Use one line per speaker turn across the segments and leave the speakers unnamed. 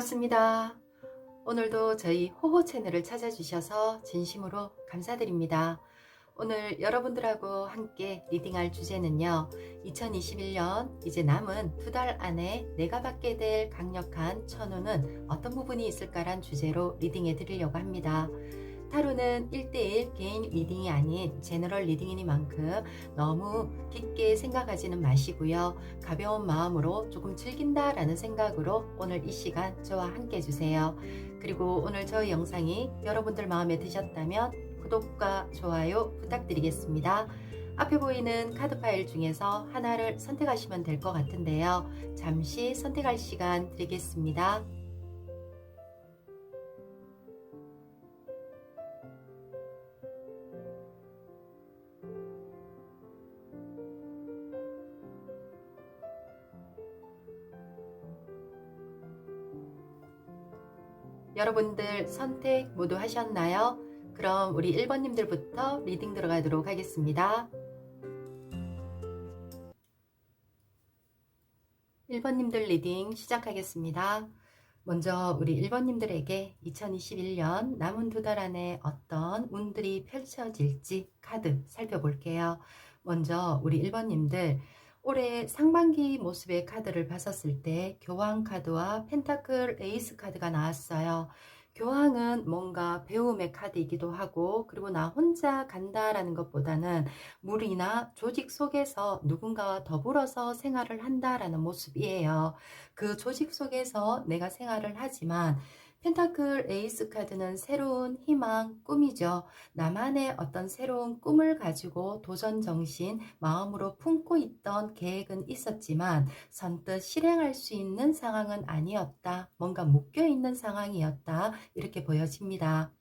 반갑습니다. 오늘도 저희 호호 채널을 찾아주셔서 진심으로 감사드립니다. 오늘 여러분들하고 함께 리딩할 주제는요, 2021년 이제 남은 2달 안에 내가 받게 될 강력한 천우는 어떤 부분이 있을까란 주제로 리딩해 드리려고 합니다. 타로는 1대1 개인 리딩이 아닌 제너럴 리딩이니만큼 너무 깊게 생각하지는 마시고요. 가벼운 마음으로 조금 즐긴다라는 생각으로 오늘 이 시간 저와 함께 해주세요. 그리고 오늘 저희 영상이 여러분들 마음에 드셨다면 구독과 좋아요 부탁드리겠습니다. 앞에 보이는 카드 파일 중에서 하나를 선택하시면 될 것 같은데요. 잠시 선택할 시간 드리겠습니다. 여러분들 선택 모두 하셨나요? 그럼 우리 1번님들부터 리딩 들어가도록 하겠습니다. 1번님들 리딩 시작하겠습니다. 먼저 우리 1번님들에게 2021년 남은 2달 안에 어떤 운들이 펼쳐질지 카드 살펴볼게요. 먼저 우리 1번님들 올해 상반기 모습의 카드를 봤었을 때 교황 카드와 펜타클 에이스 카드가 나왔어요. 교황은 뭔가 배움의 카드이기도 하고, 그리고 나 혼자 간다라는 것보다는 무리나 조직 속에서 누군가와 더불어서 생활을 한다라는 모습이에요. 그 조직 속에서 내가 생활을 하지만 펜타클 에이스 카드는 새로운 희망, 꿈이죠. 나만의 어떤 새로운 꿈을 가지고 도전 정신, 마음으로 품고 있던 계획은 있었지만 선뜻 실행할 수 있는 상황은 아니었다. 뭔가 묶여있는 상황이었다. 이렇게 보여집니다.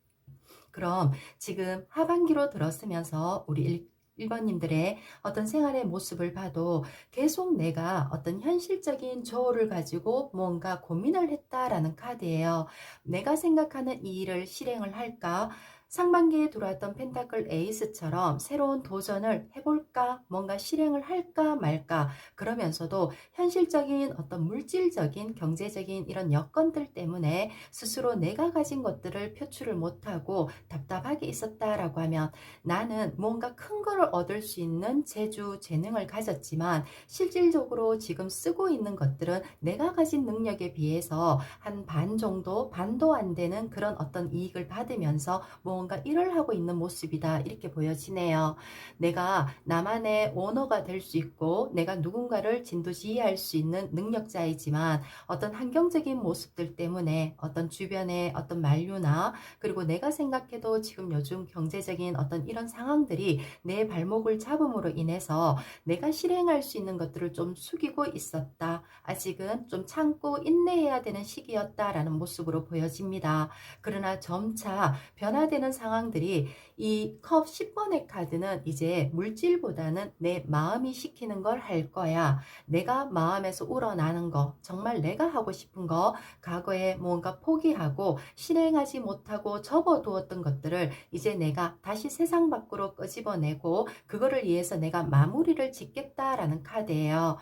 그럼 지금 하반기로 들었으면서 우리 1번님들의 어떤 생활의 모습을 봐도 계속 내가 어떤 현실적인 조언을 가지고 뭔가 고민을 했다라는 카드예요. 내가 생각하는 이 일을 실행을 할까? 상반기에 들어왔던 펜타클 에이스처럼 새로운 도전을 해볼까? 뭔가 실행을 할까 말까? 그러면서도 현실적인 어떤 물질적인 경제적인 이런 여건들 때문에 스스로 내가 가진 것들을 표출을 못하고 답답하게 있었다라고 하면, 나는 뭔가 큰 거를 얻을 수 있는 재주, 재능을 가졌지만 실질적으로 지금 쓰고 있는 것들은 내가 가진 능력에 비해서 한 반 정도, 반도 안 되는 그런 어떤 이익을 받으면서 뭔가 일을 하고 있는 모습이다. 이렇게 보여지네요. 내가 나만의 오너가 될 수 있고 내가 누군가를 진두지휘할 수 있는 능력자이지만 어떤 환경적인 모습들 때문에 어떤 주변의 어떤 만류나, 그리고 내가 생각해도 지금 요즘 경제적인 어떤 이런 상황들이 내 발목을 잡음으로 인해서 내가 실행할 수 있는 것들을 좀 숙이고 있었다. 아직은 좀 참고 인내해야 되는 시기였다라는 모습으로 보여집니다. 그러나 점차 변화되는 상황들이, 이 컵 10번의 카드는 이제 물질보다는 내 마음이 시키는 걸 할 거야. 내가 마음에서 우러나는 거, 정말 내가 하고 싶은 거, 과거에 뭔가 포기하고 실행하지 못하고 접어두었던 것들을 이제 내가 다시 세상 밖으로 끄집어내고 그거를 위해서 내가 마무리를 짓겠다라는 카드예요.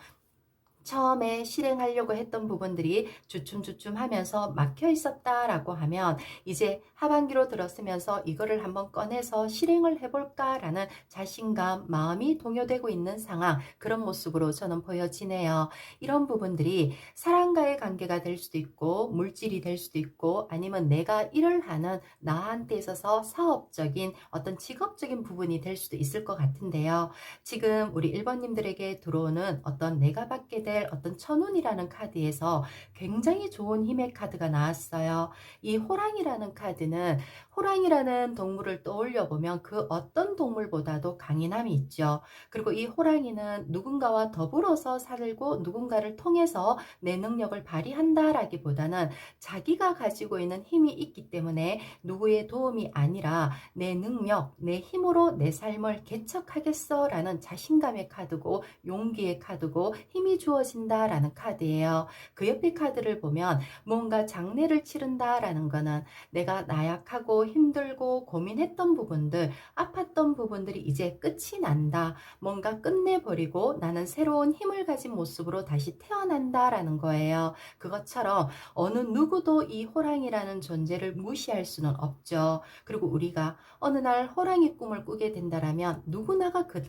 처음에 실행하려고 했던 부분들이 주춤주춤 하면서 막혀 있었다라고 하면 이제 하반기로 들었으면서 이거를 한번 꺼내서 실행을 해볼까라는 자신감, 마음이 동요되고 있는 상황, 그런 모습으로 저는 보여지네요. 이런 부분들이 사람과의 관계가 될 수도 있고 물질이 될 수도 있고, 아니면 내가 일을 하는 나한테 있어서 사업적인 어떤 직업적인 부분이 될 수도 있을 것 같은데요. 지금 우리 1번님들에게 들어오는 어떤 내가 받게 될 어떤 천운이라는 카드에서 굉장히 좋은 힘의 카드가 나왔어요. 이 호랑이라는 카드는, 호랑이라는 동물을 떠올려 보면 그 어떤 동물보다도 강인함이 있죠. 그리고 이 호랑이는 누군가와 더불어서 살고 누군가를 통해서 내 능력을 발휘한다라기보다는 자기가 가지고 있는 힘이 있기 때문에 누구의 도움이 아니라 내 능력, 내 힘으로 내 삶을 개척하겠어 라는 자신감의 카드고 용기의 카드고 힘이 주어진 채워진다라는 카드예요. 그 옆에 카드를 보면 뭔가 장래를 치른다라는 거는 내가 나약하고 힘들고 고민했던 부분들, 아팠던 부분들이 이제 끝이 난다. 뭔가 끝내버리고 나는 새로운 힘을 가진 모습으로 다시 태어난다라는 거예요. 그것처럼 어느 누구도 이 호랑이라는 존재를 무시할 수는 없죠. 그리고 우리가 어느 날 호랑이 꿈을 꾸게 된다라면 누구나가 그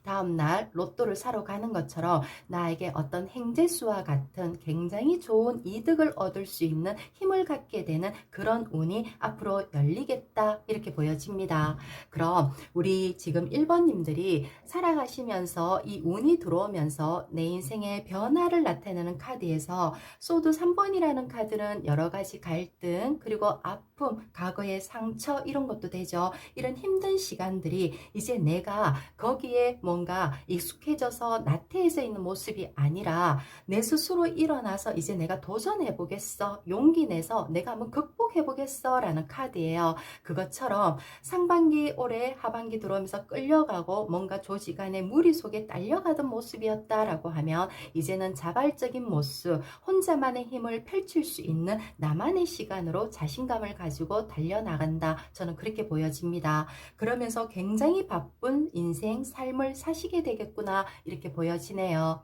다음날 로또를 사러 가는 것처럼 나에게 어떤 행재수와 같은 굉장히 좋은 이득을 얻을 수 있는 힘을 갖게 되는 그런 운이 앞으로 열리겠다 이렇게 보여집니다. 그럼 우리 지금 1번님들이 살아가시면서 이 운이 들어오면서 내 인생의 변화를 나타내는 카드에서 소드 3번이라는 카드는 여러 가지 갈등 그리고 아픔, 과거의 상처 이런 것도 되죠. 이런 힘든 시간들이 이제 내가 거기에 뭔가 익숙해져서 나태해져 있는 모습이 아니라 내 스스로 일어나서 이제 내가 도전해 보겠어, 용기 내서 내가 한번 극복해 보겠어 라는 카드예요. 그것처럼 상반기 올해 하반기 들어오면서 끌려가고 뭔가 조직 안에 무리 속에 딸려가던 모습이었다라고 하면 이제는 자발적인 모습, 혼자만의 힘을 펼칠 수 있는 나만의 시간으로 자신감을 가지고 달려나간다. 저는 그렇게 보여집니다. 그러면서 굉장히 바쁜 인생, 삶을 사시게 되겠구나 이렇게 보여지네요.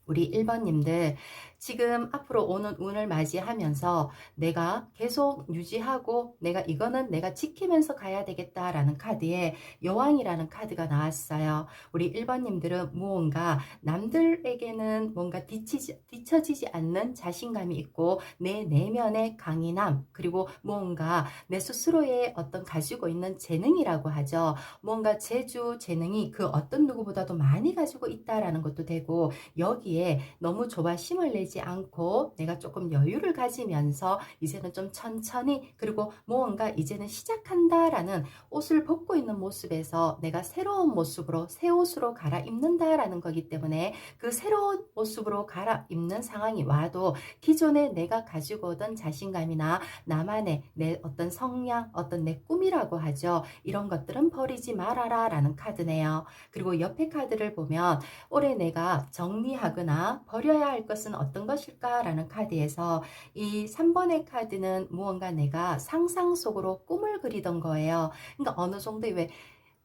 우리 1번님들 지금 앞으로 오는 운을 맞이하면서 내가 계속 유지하고 내가 이거는 내가 지키면서 가야 되겠다라는 카드에 여왕이라는 카드가 나왔어요. 우리 1번님들은 무언가 남들에게는 뭔가 뒤처지지 않는 자신감이 있고 내 내면의 강인함 그리고 무언가 내 스스로의 어떤 가지고 있는 재능이라고 하죠. 뭔가 재주, 재능이 그 어떤 누구보다도 많이 가지고 있다라는 것도 되고 여기에 너무 조바심을 내지 않고 내가 조금 여유를 가지면서 이제는 좀 천천히 그리고 무언가 이제는 시작한다라는 옷을 벗고 있는 모습에서 내가 새로운 모습으로 새 옷으로 갈아입는다라는 거기 때문에 그 새로운 모습으로 갈아입는 상황이 와도 기존에 내가 가지고 오던 자신감이나 나만의 내 어떤 성향, 어떤 내 꿈이라고 하죠. 이런 것들은 버리지 말아라 라는 카드네요. 그리고 옆에 카드를 보면 올해 내가 정리하거나 버려야 할 것은 어떤 것일까 라는 카드에서 이 3번의 카드는 무언가 내가 상상 속으로 꿈을 그리던 거예요. 그러니까 어느 정도 왜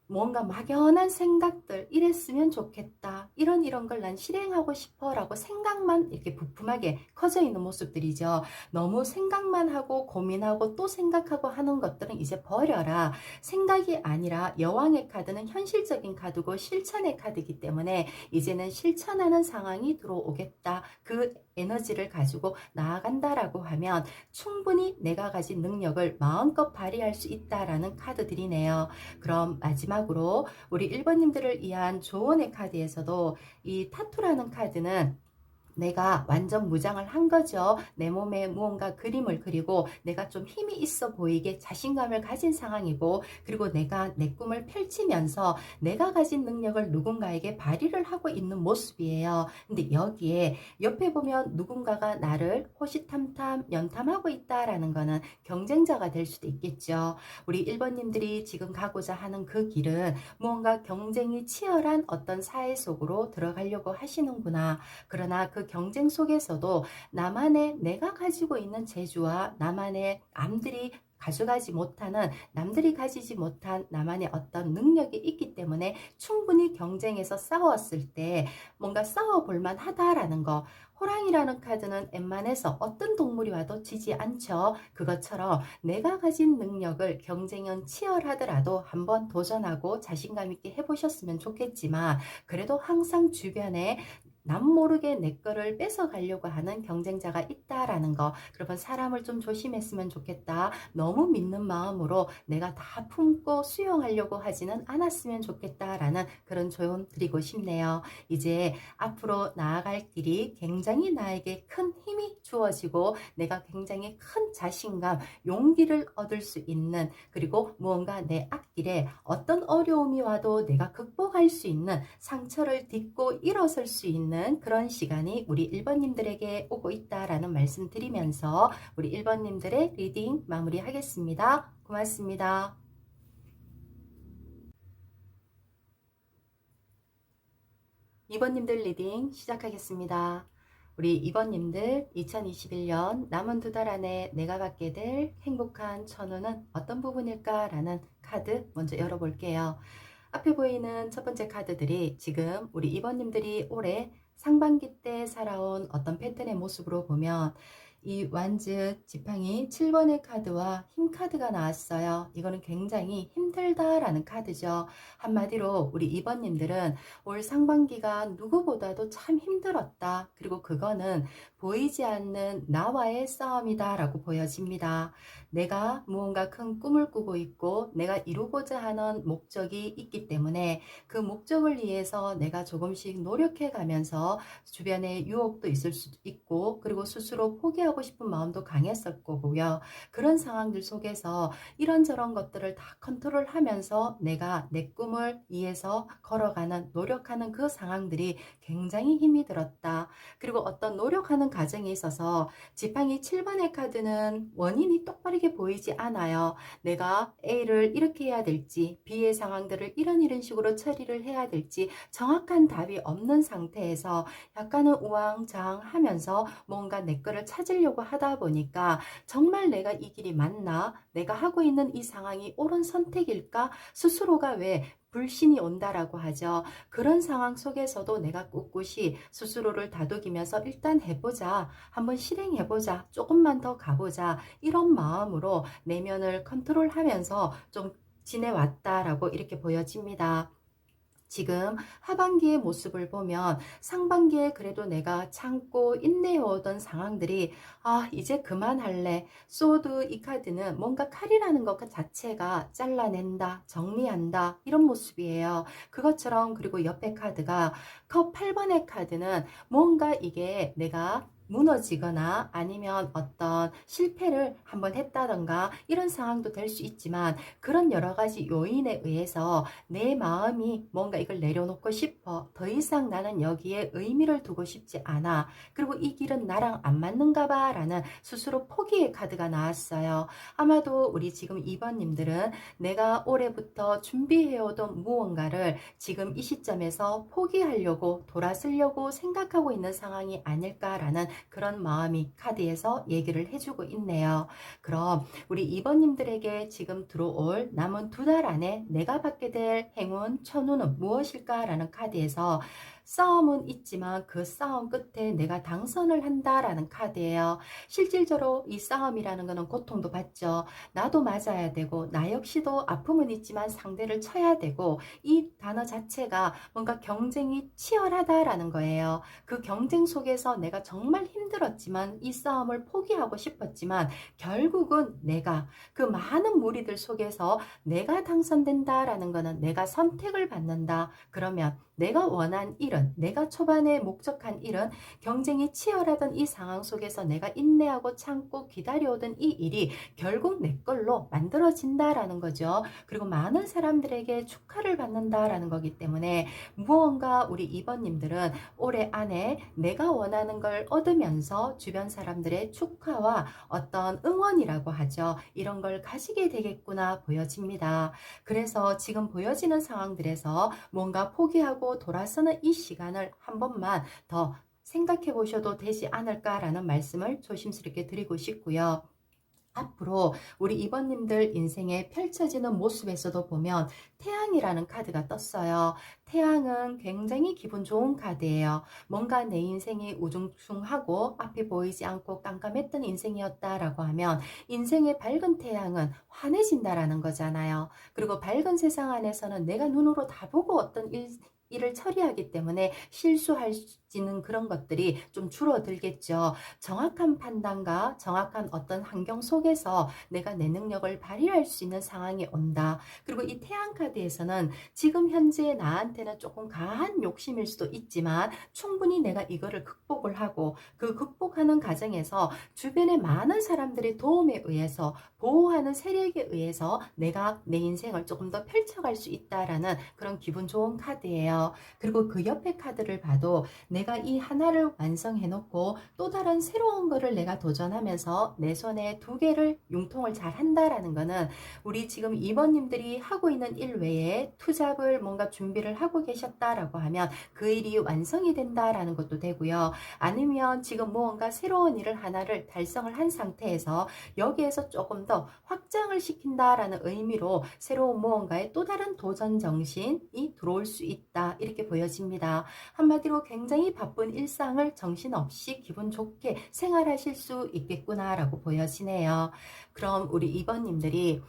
뭔가 막연한 생각들, 이랬으면 좋겠다, 이런 걸 난 실행하고 싶어 라고 생각만 이렇게 부품하게 커져 있는 모습들이죠. 너무 생각만 하고 고민하고 또 생각하고 하는 것들은 이제 버려라. 생각이 아니라 여왕의 카드는 현실적인 카드고 실천의 카드이기 때문에 이제는 실천하는 상황이 들어오겠다. 그 에너지를 가지고 나아간다라고 하면 충분히 내가 가진 능력을 마음껏 발휘할 수 있다라는 카드들이네요. 그럼 마지막으로 우리 1번님들을 위한 조언의 카드에서도 이 타투라는 카드는 내가 완전 무장을 한 거죠. 내 몸에 무언가 그림을 그리고 내가 좀 힘이 있어 보이게 자신감을 가진 상황이고 그리고 내가 내 꿈을 펼치면서 내가 가진 능력을 누군가에게 발휘를 하고 있는 모습이에요. 근데 여기에 옆에 보면 누군가가 나를 호시탐탐 연탐하고 있다라는 거는 경쟁자가 될 수도 있겠죠. 우리 1번님들이 지금 가고자 하는 그 길은 무언가 경쟁이 치열한 어떤 사회 속으로 들어가려고 하시는구나. 그러나 그 경쟁 속에서도 나만의 내가 가지고 있는 재주와 나만의 남들이 가져가지 못하는 남들이 가지지 못한 나만의 어떤 능력이 있기 때문에 충분히 경쟁에서 싸웠을 때 뭔가 싸워볼 만하다라는 거. 호랑이라는 카드는 웬만해서 어떤 동물이 와도 지지 않죠. 그것처럼 내가 가진 능력을 경쟁은 치열하더라도 한번 도전하고 자신감 있게 해보셨으면 좋겠지만 그래도 항상 주변에 남 모르게 내 거를 뺏어 가려고 하는 경쟁자가 있다라는 거. 그러면 사람을 좀 조심했으면 좋겠다. 너무 믿는 마음으로 내가 다 품고 수용하려고 하지는 않았으면 좋겠다라는 그런 조언 드리고 싶네요. 이제 앞으로 나아갈 길이 굉장히 나에게 큰 힘이 주어지고 내가 굉장히 큰 자신감, 용기를 얻을 수 있는 그리고 무언가 내 앞길에 어떤 어려움이 와도 내가 극복할 수 있는 상처를 딛고 일어설 수 있는 그런 시간이 우리 1번님들에게 오고 있다라는 말씀 드리면서 우리 1번님들의 리딩 마무리하겠습니다. 고맙습니다. 2번님들 리딩 시작하겠습니다. 우리 2번님들 2021년 남은 2달 안에 내가 받게 될 행복한 천우는 어떤 부분일까? 라는 카드 먼저 열어볼게요. 앞에 보이는 첫 번째 카드들이 지금 우리 2번님들이 올해 상반기 때 살아온 어떤 패턴의 모습으로 보면 이 완즈 지팡이 7번의 카드와 힘 카드가 나왔어요. 이거는 굉장히 힘들다라는 카드죠. 한마디로 우리 2번님들은 올 상반기가 누구보다도 참 힘들었다. 그리고 그거는 보이지 않는 나와의 싸움이다 라고 보여집니다. 내가 무언가 큰 꿈을 꾸고 있고 내가 이루고자 하는 목적이 있기 때문에 그 목적을 위해서 내가 조금씩 노력해 가면서 주변에 유혹도 있을 수 있고 그리고 스스로 포기하고 싶은 마음도 강했을 거고요. 그런 상황들 속에서 이런저런 것들을 다 컨트롤하면서 내가 내 꿈을 위해서 걸어가는 노력하는 그 상황들이 굉장히 힘이 들었다. 그리고 어떤 노력하는 과정에 있어서 지팡이 7번의 카드는 원인이 똑바르게 보이지 않아요. 내가 A를 이렇게 해야 될지 B의 상황들을 이런 식으로 처리를 해야 될지 정확한 답이 없는 상태에서 약간은 우왕좌왕하면서 뭔가 내 거를 찾으려고 하다 보니까 정말 내가 이 길이 맞나? 내가 하고 있는 이 상황이 옳은 선택일까? 스스로가 왜 불신이 온다라고 하죠. 그런 상황 속에서도 내가 꿋꿋이 스스로를 다독이면서 일단 해보자. 한번 실행해보자. 조금만 더 가보자. 이런 마음으로 내면을 컨트롤하면서 좀 지내왔다라고 이렇게 보여집니다. 지금 하반기의 모습을 보면 상반기에 그래도 내가 참고 인내해오던 상황들이 이제 그만할래. 소드 이 카드는 뭔가 칼이라는 것 자체가 잘라낸다, 정리한다 이런 모습이에요. 그것처럼 그리고 옆에 카드가 컵 8번의 카드는 뭔가 이게 내가 무너지거나 아니면 어떤 실패를 한번 했다던가 이런 상황도 될 수 있지만 그런 여러 가지 요인에 의해서 내 마음이 뭔가 이걸 내려놓고 싶어. 더 이상 나는 여기에 의미를 두고 싶지 않아. 그리고 이 길은 나랑 안 맞는가 봐 라는 스스로 포기의 카드가 나왔어요. 아마도 우리 지금 2번님들은 내가 올해부터 준비해오던 무언가를 지금 이 시점에서 포기하려고 돌아서려고 생각하고 있는 상황이 아닐까라는 그런 마음이 카드에서 얘기를 해주고 있네요. 그럼 우리 2번님들에게 지금 들어올 남은 2달 안에 내가 받게 될 행운, 천운은 무엇일까? 라는 카드에서 싸움은 있지만 그 싸움 끝에 내가 당선을 한다라는 카드예요. 실질적으로 이 싸움이라는 것은 고통도 받죠. 나도 맞아야 되고 나 역시도 아픔은 있지만 상대를 쳐야 되고 이 단어 자체가 뭔가 경쟁이 치열하다라는 거예요. 그 경쟁 속에서 내가 정말 힘들었지만 이 싸움을 포기하고 싶었지만 결국은 내가 그 많은 무리들 속에서 내가 당선된다라는 것은 내가 선택을 받는다. 그러면 내가 원한 일은, 내가 초반에 목적한 일은 경쟁이 치열하던 이 상황 속에서 내가 인내하고 참고 기다려오던 이 일이 결국 내 걸로 만들어진다라는 거죠. 그리고 많은 사람들에게 축하를 받는다라는 거기 때문에 무언가 우리 2번님들은 올해 안에 내가 원하는 걸 얻으면서 주변 사람들의 축하와 어떤 응원이라고 하죠. 이런 걸 가지게 되겠구나 보여집니다. 그래서 지금 보여지는 상황들에서 뭔가 포기하고 돌아서는 이 시간을 한 번만 더 생각해 보셔도 되지 않을까라는 말씀을 조심스럽게 드리고 싶고요. 앞으로 우리 2번님들 인생에 펼쳐지는 모습에서도 보면 태양이라는 카드가 떴어요. 태양은 굉장히 기분 좋은 카드예요. 뭔가 내 인생이 우중충하고 앞이 보이지 않고 깜깜했던 인생이었다라고 하면 인생의 밝은 태양은 환해진다라는 거잖아요. 그리고 밝은 세상 안에서는 내가 눈으로 다 보고 어떤 일을 처리하기 때문에 실수할지는 그런 것들이 좀 줄어들겠죠. 정확한 판단과 정확한 어떤 환경 속에서 내가 내 능력을 발휘할 수 있는 상황이 온다. 그리고 이 태양 카드에서는 지금 현재 나한테는 조금 과한 욕심일 수도 있지만 충분히 내가 이거를 극복을 하고 그 극복하는 과정에서 주변의 많은 사람들의 도움에 의해서 보호하는 세력에 의해서 내가 내 인생을 조금 더 펼쳐갈 수 있다라는 그런 기분 좋은 카드예요. 그리고 그 옆에 카드를 봐도 내 내가 이 하나를 완성해 놓고 또 다른 새로운 거를 내가 도전하면서 내 손에 두 개를 융통을 잘 한다라는 거는 우리 지금 2번님들이 하고 있는 일 외에 투잡을 뭔가 준비를 하고 계셨다라고 하면 그 일이 완성이 된다라는 것도 되고요. 아니면 지금 무언가 새로운 일을 하나를 달성을 한 상태에서 여기에서 조금 더 확장을 시킨다라는 의미로 새로운 무언가에 또 다른 도전 정신이 들어올 수 있다, 이렇게 보여집니다. 한마디로 굉장히 바쁜 일상을 정신없이 기분 좋게 생활하실 수 있겠구나라고 보여지네요. 그럼 우리 2번님들이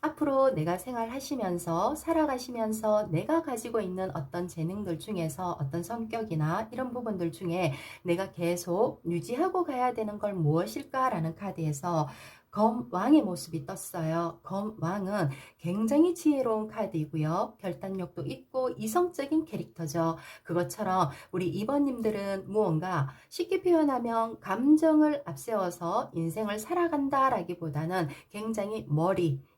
앞으로 내가 생활하시면서 살아가시면서 내가 가지고 있는 어떤 재능들 중에서 어떤 성격이나 이런 부분들 중에 내가 계속 유지하고 가야 되는 걸 무엇일까라는 카드에서 검왕의 모습이 떴어요. 검왕은 굉장히 지혜로운 카드이고요. 결단력도 있고 이성적인 캐릭터죠. 그것처럼 우리 2번님들은 무언가 쉽게 표현하면 감정을 앞세워서 인생을 살아간다라기보다는 굉장히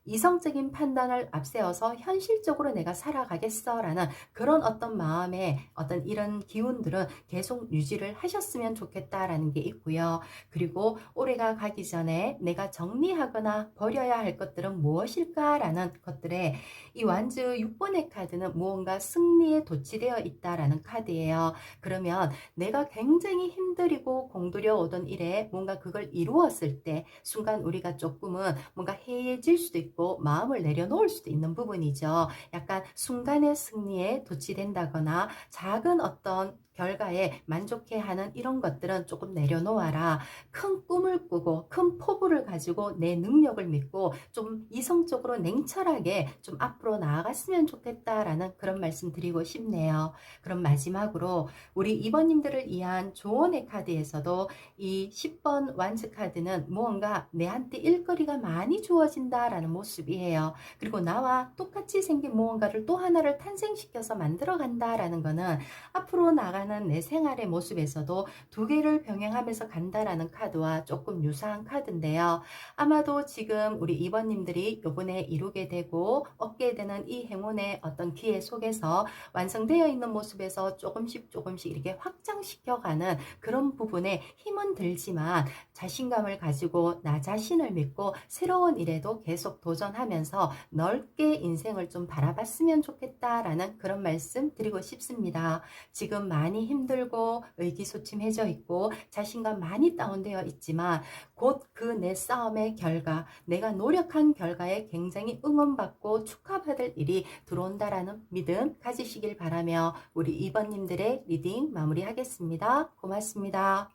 이성적인 판단을 앞세워서 현실적으로 내가 살아가겠어라는 그런 어떤 마음의 어떤 이런 기운들은 계속 유지를 하셨으면 좋겠다라는 게 있고요. 그리고 올해가 가기 전에 내가 정리하거나 버려야 할 것들은 무엇일까라는 것들에 이 완즈 6번의 카드는 무언가 승리에 도취되어 있다라는 카드예요. 그러면 내가 굉장히 힘들이고 공들여 오던 일에 뭔가 그걸 이루었을 때 순간 우리가 조금은 뭔가 해이해질 수도 있고 마음을 내려놓을 수도 있는 부분이죠. 약간 순간의 승리에 도취된다거나 작은 어떤 결과에 만족해하는 이런 것들은 조금 내려놓아라. 큰 꿈을 꾸고 큰 포부를 가지고 내 능력을 믿고 좀 이성적으로 냉철하게 좀 앞으로 나아갔으면 좋겠다라는 그런 말씀 드리고 싶네요. 그럼 마지막으로 우리 2번님들을 위한 조언의 카드에서도 이 10번 완즈 카드는 무언가 내한테 일거리가 많이 주어진다라는 모습이에요. 그리고 나와 똑같이 생긴 무언가를 또 하나를 탄생시켜서 만들어 간다라는 거는 앞으로 나가는 내 생활의 모습에서도 두 개를 병행하면서 간다라는 카드와 조금 유사한 카드인데요. 아마도 지금 우리 2번님들이 요번에 이루게 되고 얻게 되는 이 행운의 어떤 기회 속에서 완성되어 있는 모습에서 조금씩 이렇게 확장시켜가는 그런 부분에 힘은 들지만 자신감을 가지고 나 자신을 믿고 새로운 일에도 계속 도전하면서 넓게 인생을 좀 바라봤으면 좋겠다라는 그런 말씀 드리고 싶습니다. 지금 많이 힘들고 의기소침해져 있고 자신감 많이 다운되어 있지만 곧 그 내 싸움의 결과, 내가 노력한 결과에 굉장히 응원받고 축하받을 일이 들어온다라는 믿음 가지시길 바라며 우리 2번님들의 리딩 마무리하겠습니다. 고맙습니다.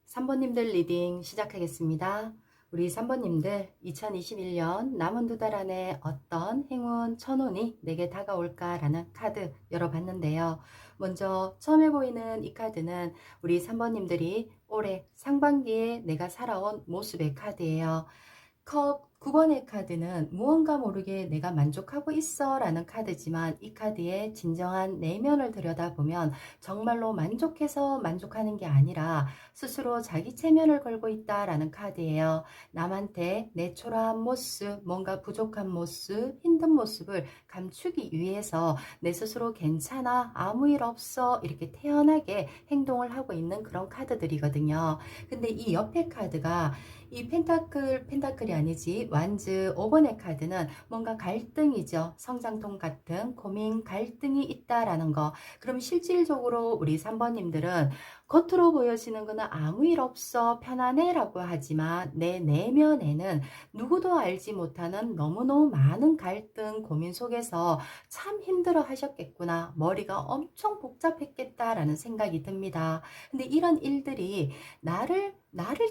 3번님들 리딩 시작하겠습니다. 우리 3번님들 2021년 남은 두 달 안에 어떤 행운 천운이 내게 다가올까라는 카드 열어봤는데요. 먼저 처음에 보이는 이 카드는 우리 3번님들이 올해 상반기에 내가 살아온 모습의 카드예요. 컵 9번의 카드는 무언가 모르게 내가 만족하고 있어 라는 카드지만 이 카드의 진정한 내면을 들여다보면 정말로 만족해서 만족하는 게 아니라 스스로 자기 체면을 걸고 있다라는 카드예요. 남한테 내 초라한 모습, 뭔가 부족한 모습, 힘든 모습을 감추기 위해서 내 스스로 괜찮아, 아무 일 없어 이렇게 태연하게 행동을 하고 있는 그런 카드들이거든요. 근데 이 옆에 카드가 이 펜타클이 아니지 완즈 5번의 카드는 뭔가 갈등이죠. 성장통 같은 고민 갈등이 있다라는 거. 그럼 실질적으로 우리 3번님들은 겉으로 보여지는 거는 아무 일 없어 편안해 라고 하지만 내 내면에는 누구도 알지 못하는 너무너무 많은 갈등 고민 속에서 참 힘들어 하셨겠구나, 머리가 엄청 복잡했겠다라는 생각이 듭니다. 근데 이런 일들이 나를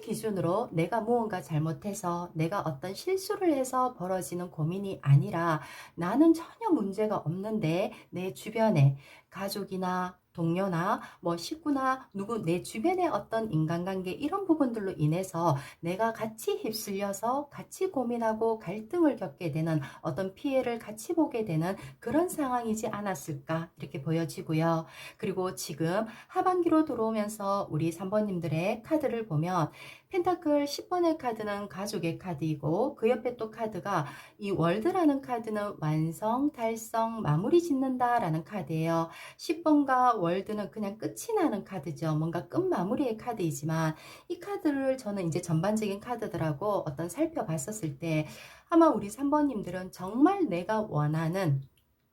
기준으로 내가 무언가 잘못해서 내가 어떤 실수를 해서 벌어지는 고민이 아니라 나는 전혀 문제가 없는데 내 주변에 가족이나 동료나 뭐 식구나 누구 내 주변의 어떤 인간관계 이런 부분들로 인해서 내가 같이 휩쓸려서 같이 고민하고 갈등을 겪게 되는 어떤 피해를 같이 보게 되는 그런 상황이지 않았을까 이렇게 보여지고요. 그리고 지금 하반기로 들어오면서 우리 3번님들의 카드를 보면 펜타클 10번의 카드는 가족의 카드이고 그 옆에 또 카드가 이 월드라는 카드는 완성, 달성, 마무리 짓는다라는 카드예요. 10번과 월드는 그냥 끝이 나는 카드죠. 뭔가 끝 마무리의 카드이지만 이 카드를 저는 이제 전반적인 카드들하고 어떤 살펴봤었을 때 아마 우리 3번님들은 정말 내가 원하는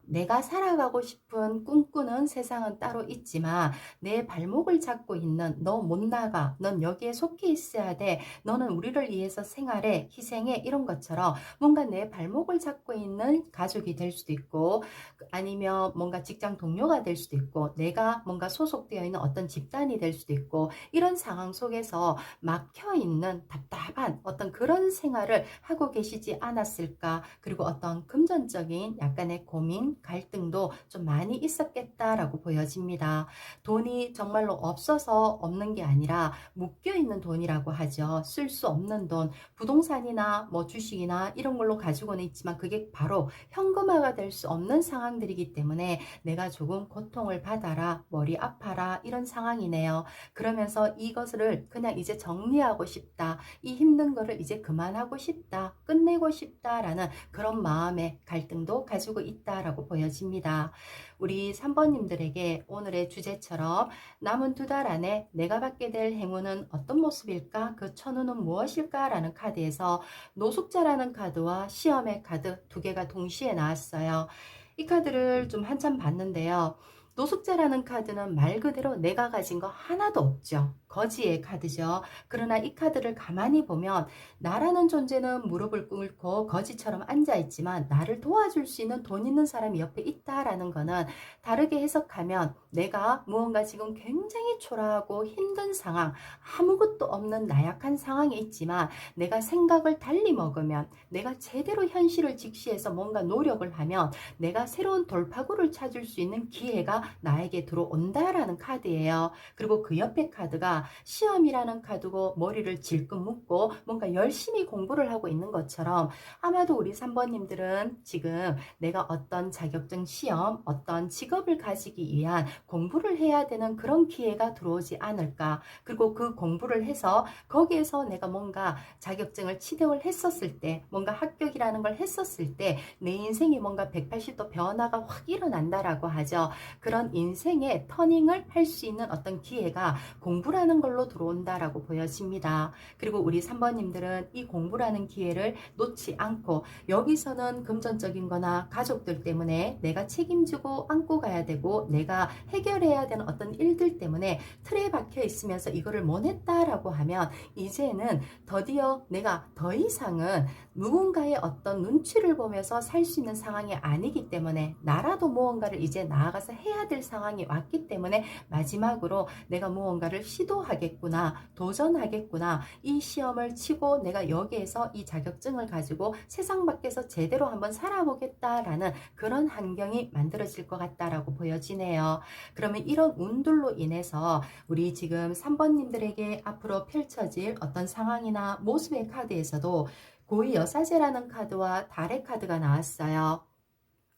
내가 살아가고 싶은 꿈꾸는 세상은 따로 있지만 내 발목을 잡고 있는 너 못 나가, 넌 여기에 속해 있어야 돼, 너는 우리를 위해서 생활해, 희생해, 이런 것처럼 뭔가 내 발목을 잡고 있는 가족이 될 수도 있고 아니면 뭔가 직장 동료가 될 수도 있고 내가 뭔가 소속되어 있는 어떤 집단이 될 수도 있고 이런 상황 속에서 막혀 있는 답답한 어떤 그런 생활을 하고 계시지 않았을까. 그리고 어떤 금전적인 약간의 고민, 갈등도 좀 많이 있었겠다라고 보여집니다. 돈이 정말로 없어서 없는 게 아니라 묶여있는 돈이라고 하죠. 쓸 수 없는 돈, 부동산이나 뭐 주식이나 이런 걸로 가지고는 있지만 그게 바로 현금화가 될 수 없는 상황들이기 때문에 내가 조금 고통을 받아라, 머리 아파라, 이런 상황이네요. 그러면서 이것을 그냥 이제 정리하고 싶다, 이 힘든 거를 이제 그만하고 싶다, 끝내고 싶다라는 그런 마음의 갈등도 가지고 있다라고 보여집니다. 우리 3번님들에게 오늘의 주제처럼 남은 2달 안에 내가 받게 될 행운은 어떤 모습일까? 그 천운은 무엇일까? 라는 카드에서 노숙자라는 카드와 시험의 카드 두 개가 동시에 나왔어요. 이 카드를 좀 한참 봤는데요. 노숙자라는 카드는 말 그대로 내가 가진 거 하나도 없죠. 거지의 카드죠. 그러나 이 카드를 가만히 보면 나라는 존재는 무릎을 꿇고 거지처럼 앉아있지만 나를 도와줄 수 있는 돈 있는 사람이 옆에 있다라는 거는 다르게 해석하면 내가 무언가 지금 굉장히 초라하고 힘든 상황, 아무것도 없는 나약한 상황에 있지만 내가 생각을 달리 먹으면 내가 제대로 현실을 직시해서 뭔가 노력을 하면 내가 새로운 돌파구를 찾을 수 있는 기회가 나에게 들어온다라는 카드예요. 그리고 그 옆에 카드가 시험이라는 카드고 머리를 질끈 묶고 뭔가 열심히 공부를 하고 있는 것처럼 아마도 우리 3번님들은 지금 내가 어떤 자격증 시험, 어떤 직업을 가지기 위한 공부를 해야 되는 그런 기회가 들어오지 않을까. 그리고 그 공부를 해서 거기에서 내가 뭔가 자격증을 취득을 했었을 때, 뭔가 합격이라는 걸 했었을 때 내 인생이 뭔가 180도 변화가 확 일어난다라고 하죠. 그런 인생의 터닝을 할 수 있는 어떤 기회가 공부라는 걸로 들어온다라고 보여집니다. 그리고 우리 3번님들은 이 공부라는 기회를 놓지 않고 여기서는 금전적인 거나 가족들 때문에 내가 책임지고 안고 가야 되고 내가 해결해야 되는 어떤 일들 때문에 틀에 박혀 있으면서 이거를 못 했다라고 하면 이제는 드디어 내가 더 이상은 누군가의 어떤 눈치를 보면서 살 수 있는 상황이 아니기 때문에 나라도 무언가를 이제 나아가서 해야 될 상황이 왔기 때문에 마지막으로 내가 무언가를 시도하겠구나, 도전하겠구나, 이 시험을 치고 내가 여기에서 이 자격증을 가지고 세상 밖에서 제대로 한번 살아보겠다라는 그런 환경이 만들어질 것 같다라고 보여지네요. 그러면 이런 운들로 인해서 우리 지금 3번님들에게 앞으로 펼쳐질 어떤 상황이나 모습의 카드에서도 고위 여사제라는 카드와 달의 카드가 나왔어요.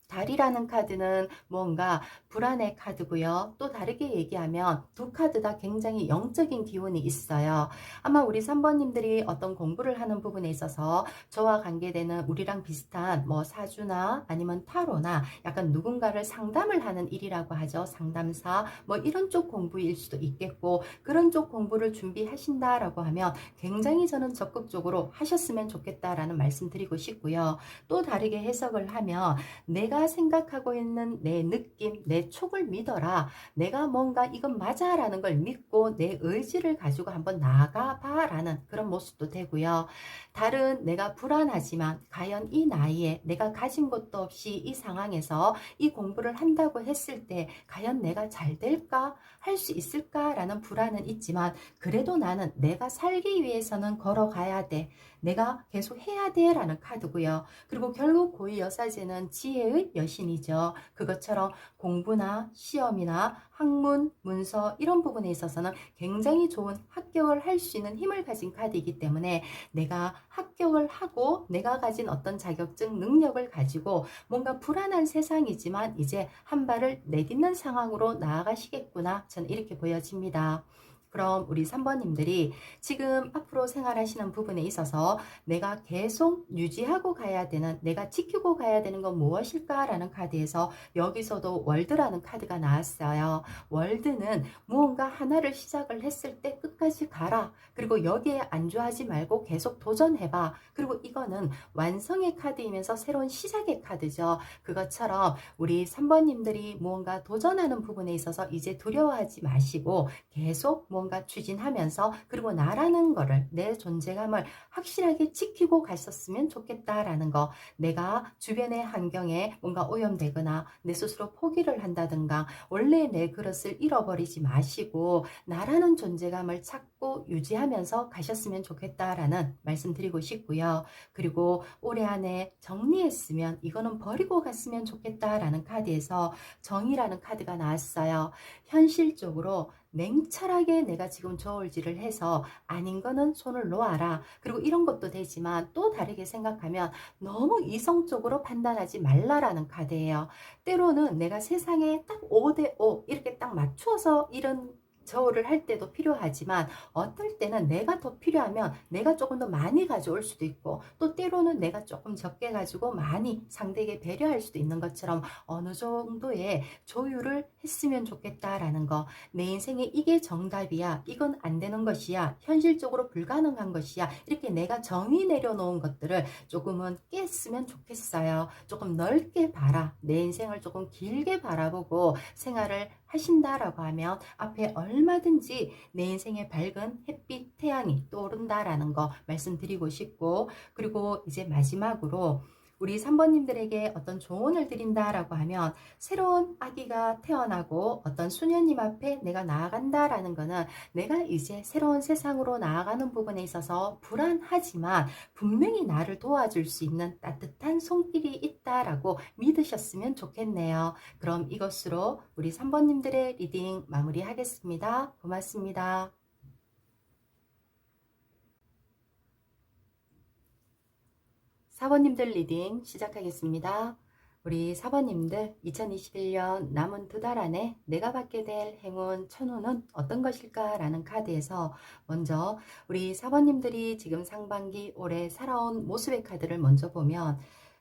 달이라는 카드는 뭔가 불안의 카드고요. 또 다르게 얘기하면 두 카드 다 굉장히 영적인 기운이 있어요. 아마 우리 3번님들이 어떤 공부를 하는 부분에 있어서 저와 관계되는 우리랑 비슷한 뭐 사주나 아니면 타로나 약간 누군가를 상담을 하는 일이라고 하죠. 상담사 뭐 이런 쪽 공부일 수도 있겠고 그런 쪽 공부를 준비하신다라고 하면 굉장히 저는 적극적으로 하셨으면 좋겠다라는 말씀 드리고 싶고요. 또 다르게 해석을 하면 내가 생각하고 있는 내 느낌, 내 촉을 믿어라. 내가 뭔가 이건 맞아 라는 걸 믿고 내 의지를 가지고 한번 나가봐 라는 그런 모습도 되고요. 다른 내가 불안하지만 과연 이 나이에 내가 가진 것도 없이 이 상황에서 이 공부를 한다고 했을 때 과연 내가 잘 될까? 할 수 있을까? 라는 불안은 있지만 그래도 나는 내가 살기 위해서는 걸어가야 돼. 내가 계속 해야 돼 라는 카드고요. 그리고 결국 고위 여사제는 지혜의 여신이죠. 그것처럼 공부나 시험이나 학문, 문서 이런 부분에 있어서는 굉장히 좋은 합격을 할 수 있는 힘을 가진 카드이기 때문에 내가 합격을 하고 내가 가진 어떤 자격증 능력을 가지고 뭔가 불안한 세상이지만 이제 한 발을 내딛는 상황으로 나아가시겠구나 저는 이렇게 보여집니다. 그럼 우리 3번님들이 지금 앞으로 생활하시는 부분에 있어서 내가 계속 유지하고 가야 되는, 내가 지키고 가야 되는 건 무엇일까라는 카드에서 여기서도 월드라는 카드가 나왔어요. 월드는 무언가 하나를 시작을 했을 때 끝까지 가라. 그리고 여기에 안주하지 말고 계속 도전해봐. 그리고 이거는 완성의 카드이면서 새로운 시작의 카드죠. 그것처럼 우리 3번님들이 무언가 도전하는 부분에 있어서 이제 두려워하지 마시고 계속 뭔가 추진하면서, 그리고 나라는 거를, 내 존재감을 확실하게 지키고 갔었으면 좋겠다라는 거. 내가 주변의 환경에 뭔가 오염되거나 내 스스로 포기를 한다든가 원래 내 그릇을 잃어버리지 마시고 나라는 존재감을 찾고 유지하면서 가셨으면 좋겠다라는 말씀 드리고 싶고요. 그리고 올해 안에 정리했으면, 이거는 버리고 갔으면 좋겠다라는 카드에서 정의라는 카드가 나왔어요. 현실적으로 냉철하게 내가 지금 저울질을 해서 아닌 거는 손을 놓아라. 그리고 이런 것도 되지만 또 다르게 생각하면 너무 이성적으로 판단하지 말라라는 카드예요. 때로는 내가 세상에 딱 5대5 이렇게 딱 맞추어서 이런 저울을 할 때도 필요하지만, 어떨 때는 내가 더 필요하면 내가 조금 더 많이 가져올 수도 있고, 또 때로는 내가 조금 적게 가지고 많이 상대에게 배려할 수도 있는 것처럼 어느 정도의 조율을 했으면 좋겠다라는 거. 내 인생에 이게 정답이야, 이건 안 되는 것이야, 현실적으로 불가능한 것이야, 이렇게 내가 정의 내려놓은 것들을 조금은 깼으면 좋겠어요. 조금 넓게 봐라. 내 인생을 조금 길게 바라보고 생활을 하신다라고 하면 앞에 얼마든지 내 인생에 밝은 햇빛, 태양이 떠오른다라는 거 말씀드리고 싶고, 그리고 이제 마지막으로 우리 3번님들에게 어떤 조언을 드린다라고 하면, 새로운 아기가 태어나고 어떤 수녀님 앞에 내가 나아간다라는 거는 내가 이제 새로운 세상으로 나아가는 부분에 있어서 불안하지만 분명히 나를 도와줄 수 있는 따뜻한 손길이 있다라고 믿으셨으면 좋겠네요. 그럼 이것으로 우리 3번님들의 리딩 마무리하겠습니다. 고맙습니다. 4번님들 리딩 시작하겠습니다. 우리 4번님들 2021년 남은 2달 안에 내가 받게 될 행운, 천운은 어떤 것일까 라는 카드에서 먼저 우리 4번님들이 지금 상반기 올해 살아온 모습의 카드를 먼저 보면,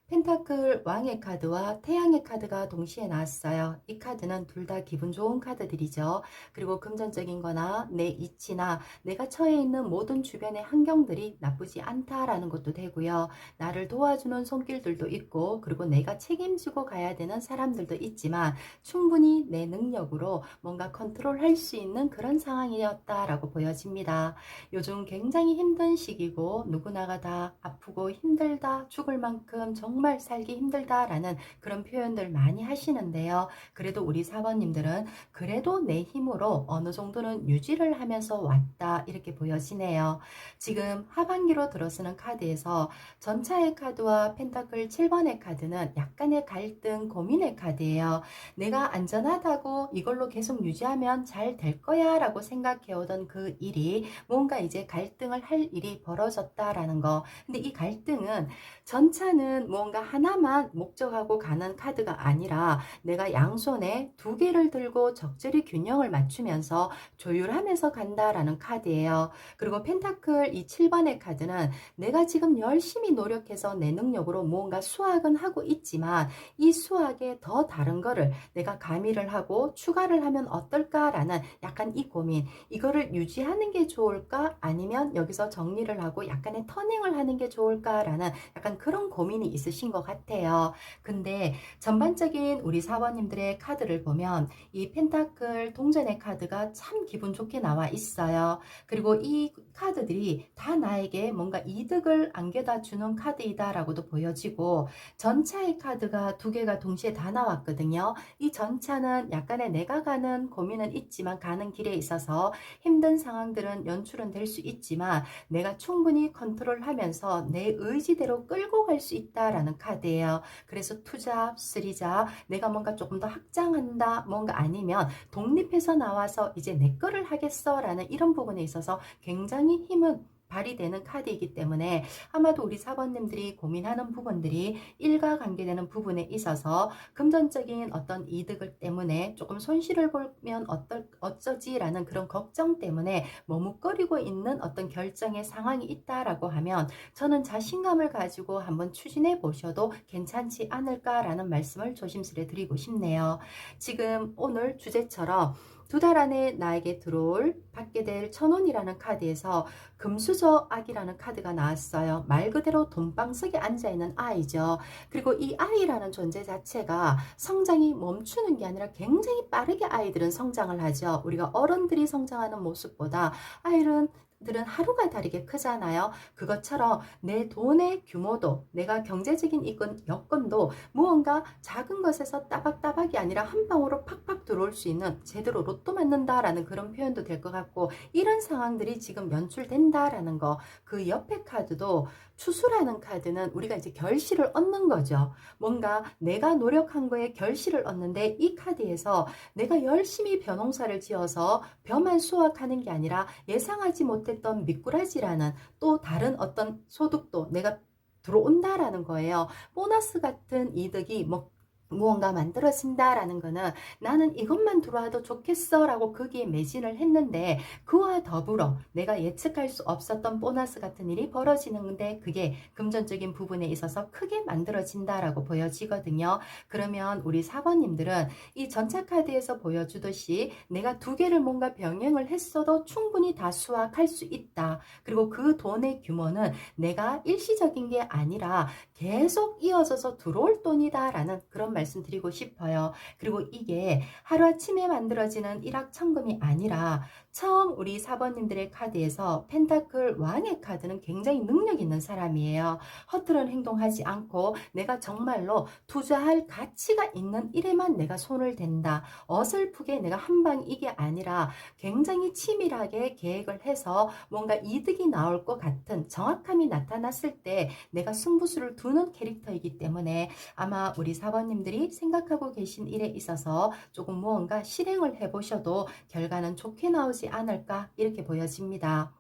펜타클 왕의 카드와 태양의 카드가 동시에 나왔어요. 이 카드는 둘 다 기분 좋은 카드들이죠. 그리고 금전적인 거나 내 이치나 내가 처해 있는 모든 주변의 환경들이 나쁘지 않다라는 것도 되고요. 나를 도와주는 손길들도 있고, 그리고 내가 책임지고 가야 되는 사람들도 있지만 충분히 내 능력으로 뭔가 컨트롤할 수 있는 그런 상황이었다라고 보여집니다. 요즘 굉장히 힘든 시기고 누구나가 다 아프고 힘들다, 죽을 만큼 정말 살기 힘들다라는 그런 표현들 많이 하시는데요. 그래도 우리 4번님들은 그래도 내 힘으로 어느 정도는 유지를 하면서 왔다, 이렇게 보여지네요. 지금 하반기로 들어서는 카드에서 전차의 카드와 펜타클 7번의 카드는 약간의 갈등, 고민의 카드예요. 내가 안전하다고 이걸로 계속 유지하면 잘 될 거야 라고 생각해오던 그 일이 뭔가 이제 갈등을 할 일이 벌어졌다라는 거. 근데 이 갈등은, 전차는 뭔가 하나만 목적하고 가는 카드가 아니라 내가 양손에 2개를 들고 적절히 균형을 맞추면서 조율하면서 간다라는 카드예요. 그리고 펜타클 이 7번의 카드는 내가 지금 열심히 노력해서 내 능력으로 무언가 수확은 하고 있지만 이 수확에 더 다른 거를 내가 가미를 하고 추가를 하면 어떨까라는 약간 이 고민, 이거를 유지하는 게 좋을까 아니면 여기서 정리를 하고 약간의 터닝을 하는 게 좋을까라는 약간 그런 고민이 있으신 것 같아요. 근데 전반적인 우리 4번님들의 카드를 보면 이 펜타클 동전의 카드가 참 기분 좋게 나와 있어요. 그리고 이 카드들이 다 나에게 뭔가 이득을 안겨다 주는 카드이다라고도 보여지고, 전차의 카드가 2개가 동시에 다 나왔거든요. 이 전차는 약간의 내가 가는 고민은 있지만 가는 길에 있어서 힘든 상황들은 연출은 될 수 있지만 내가 충분히 컨트롤하면서 내 의지대로 끌고 갈 수 있다라는 카드예요. 그래서 투잡, 쓰리잡, 내가 뭔가 조금 더 확장한다, 뭔가 아니면 독립해서 나와서 이제 내 거를 하겠어 라는 이런 부분에 있어서 굉장히 힘은 발휘되는 카드이기 때문에 아마도 우리 사번님들이 고민하는 부분들이 일과 관계되는 부분에 있어서 금전적인 어떤 이득을 때문에 조금 손실을 보면 어쩌지라는 그런 걱정 때문에 머뭇거리고 있는 어떤 결정의 상황이 있다라고 하면 저는 자신감을 가지고 한번 추진해 보셔도 괜찮지 않을까라는 말씀을 조심스레 드리고 싶네요. 지금 오늘 주제처럼 2달 안에 나에게 받게 될 1,000원이라는 카드에서 금수저악이라는 카드가 나왔어요. 말 그대로 돈방석에 앉아있는 아이죠. 그리고 이 아이라는 존재 자체가 성장이 멈추는 게 아니라 굉장히 빠르게 아이들은 성장을 하죠. 우리가 어른들이 성장하는 모습보다 아이들은 하루가 다르게 크잖아요. 그것처럼 내 돈의 규모도, 내가 경제적인 여건도 무언가 작은 것에서 따박따박이 아니라 한 방으로 팍팍 들어올 수 있는, 제대로 로또 맞는다라는 그런 표현도 될 것 같고, 이런 상황들이 지금 연출된다라는 거. 그 옆에 카드도 추수라는 카드는 우리가 이제 결실을 얻는 거죠. 뭔가 내가 노력한 거에 결실을 얻는데, 이 카드에서 내가 열심히 벼농사를 지어서 벼만 수확하는 게 아니라 예상하지 못했던 미꾸라지라는 또 다른 어떤 소득도 내가 들어온다라는 거예요. 보너스 같은 이득이 무언가 만들어진다라는 거는 나는 이것만 들어와도 좋겠어 라고 거기에 매진을 했는데, 그와 더불어 내가 예측할 수 없었던 보너스 같은 일이 벌어지는데 그게 금전적인 부분에 있어서 크게 만들어진다라고 보여지거든요. 그러면 우리 사번님들은 이 전차카드에서 보여주듯이 내가 2개를 뭔가 병행을 했어도 충분히 다 수확할 수 있다. 그리고 그 돈의 규모는 내가 일시적인 게 아니라 계속 이어져서 들어올 돈이다 라는 그런 말씀드리고 싶어요. 그리고 이게 하루아침에 만들어지는 일확천금이 아니라, 처음 우리 사번님들의 카드에서 펜타클 왕의 카드는 굉장히 능력 있는 사람이에요. 허투른 행동하지 않고 내가 정말로 투자할 가치가 있는 일에만 내가 손을 댄다. 어설프게 내가 한방 이게 아니라 굉장히 치밀하게 계획을 해서 뭔가 이득이 나올 것 같은 정확함이 나타났을 때 내가 승부수를 두는 캐릭터이기 때문에 아마 우리 사번님들이 생각하고 계신 일에 있어서 조금 무언가 실행을 해보셔도 결과는 좋게 나오지 않을까, 이렇게 보여집니다.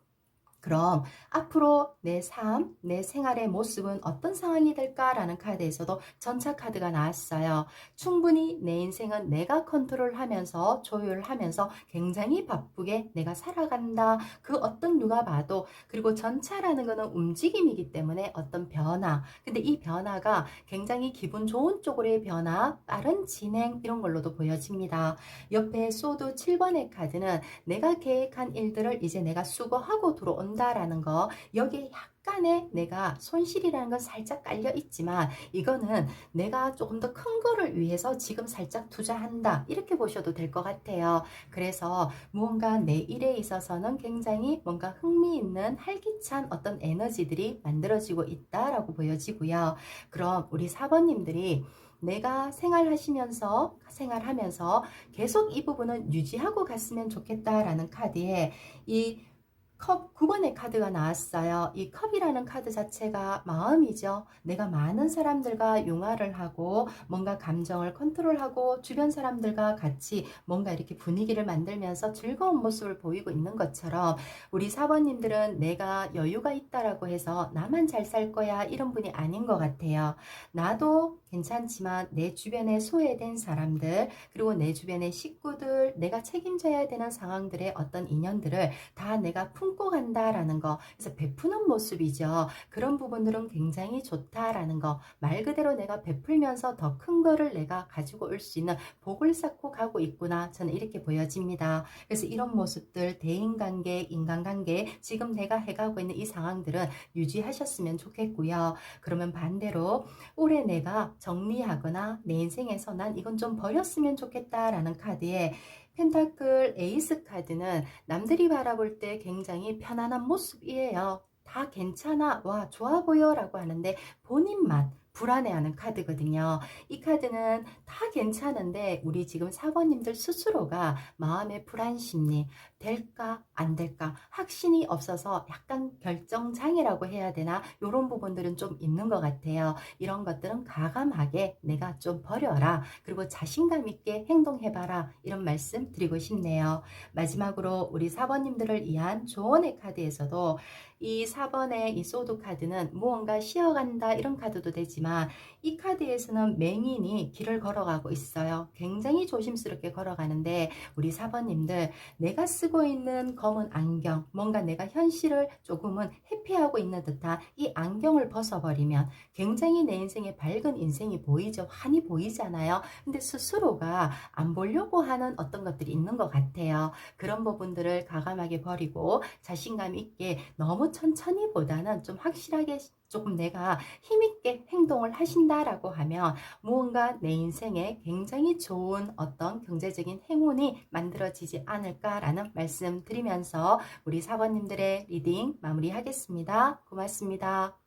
그럼 앞으로 내 삶, 내 생활의 모습은 어떤 상황이 될까라는 카드에서도 전차 카드가 나왔어요. 충분히 내 인생은 내가 컨트롤하면서 조율하면서 굉장히 바쁘게 내가 살아간다. 그 어떤 누가 봐도. 그리고 전차라는 거는 움직임이기 때문에 어떤 변화. 근데 이 변화가 굉장히 기분 좋은 쪽으로의 변화, 빠른 진행, 이런 걸로도 보여집니다. 옆에 소드 7번의 카드는 내가 계획한 일들을 이제 내가 수거하고 들어온다 라는 거. 여기에 약간의 내가 손실이라는 건 살짝 깔려 있지만, 이거는 내가 조금 더 큰 거를 위해서 지금 살짝 투자한다, 이렇게 보셔도 될 것 같아요. 그래서 무언가 내 일에 있어서는 굉장히 뭔가 흥미있는 활기찬 어떤 에너지들이 만들어지고 있다라고 보여지고요. 그럼 우리 사번님들이 내가 생활하면서 계속 이 부분은 유지하고 갔으면 좋겠다라는 카드에 이 컵 9번의 카드가 나왔어요. 이 컵이라는 카드 자체가 마음이죠. 내가 많은 사람들과 융화를 하고 뭔가 감정을 컨트롤하고 주변 사람들과 같이 뭔가 이렇게 분위기를 만들면서 즐거운 모습을 보이고 있는 것처럼, 우리 사번님들은 내가 여유가 있다라고 해서 나만 잘 살 거야 이런 분이 아닌 것 같아요. 나도 괜찮지만 내 주변에 소외된 사람들, 그리고 내 주변의 식구들, 내가 책임져야 되는 상황들의 어떤 인연들을 다 내가 품고 간다라는 거. 그래서 베푸는 모습이죠. 그런 부분들은 굉장히 좋다라는 거. 말 그대로 내가 베풀면서 더 큰 거를 내가 가지고 올 수 있는 복을 쌓고 가고 있구나, 저는 이렇게 보여집니다. 그래서 이런 모습들, 대인관계, 인간관계, 지금 내가 해가고 있는 이 상황들은 유지하셨으면 좋겠고요. 그러면 반대로 올해 내가 정리하거나 내 인생에서 난 이건 좀 버렸으면 좋겠다라는 카드에 펜타클 에이스 카드는 남들이 바라볼 때 굉장히 편안한 모습이에요. 다 괜찮아, 와 좋아 보여 라고 하는데 본인만 불안해하는 카드거든요. 이 카드는 다 괜찮은데 우리 지금 사번님들 스스로가 마음의 불안 심리, 될까 안 될까 확신이 없어서 약간 결정장애라고 해야 되나, 이런 부분들은 좀 있는 것 같아요. 이런 것들은 과감하게 내가 좀 버려라, 그리고 자신감 있게 행동해봐라, 이런 말씀 드리고 싶네요. 마지막으로 우리 사번님들을 위한 조언의 카드에서도 이 4번의 이 소드 카드는 무언가 쉬어간다 이런 카드도 되지만, 이 카드에서는 맹인이 길을 걸어가고 있어요. 굉장히 조심스럽게 걸어가는데, 우리 4번님들 내가 쓰고 있는 검은 안경, 뭔가 내가 현실을 조금은 회피하고 있는 듯한 이 안경을 벗어버리면 굉장히 내 인생에 밝은 인생이 보이죠. 환히 보이잖아요. 근데 스스로가 안 보려고 하는 어떤 것들이 있는 것 같아요. 그런 부분들을 과감하게 버리고 자신감 있게 너무 천천히 보다는 좀 확실하게 조금 내가 힘있게 행동을 하신다라고 하면 무언가 내 인생에 굉장히 좋은 어떤 경제적인 행운이 만들어지지 않을까라는 말씀 드리면서 우리 사번님들의 리딩 마무리하겠습니다. 고맙습니다.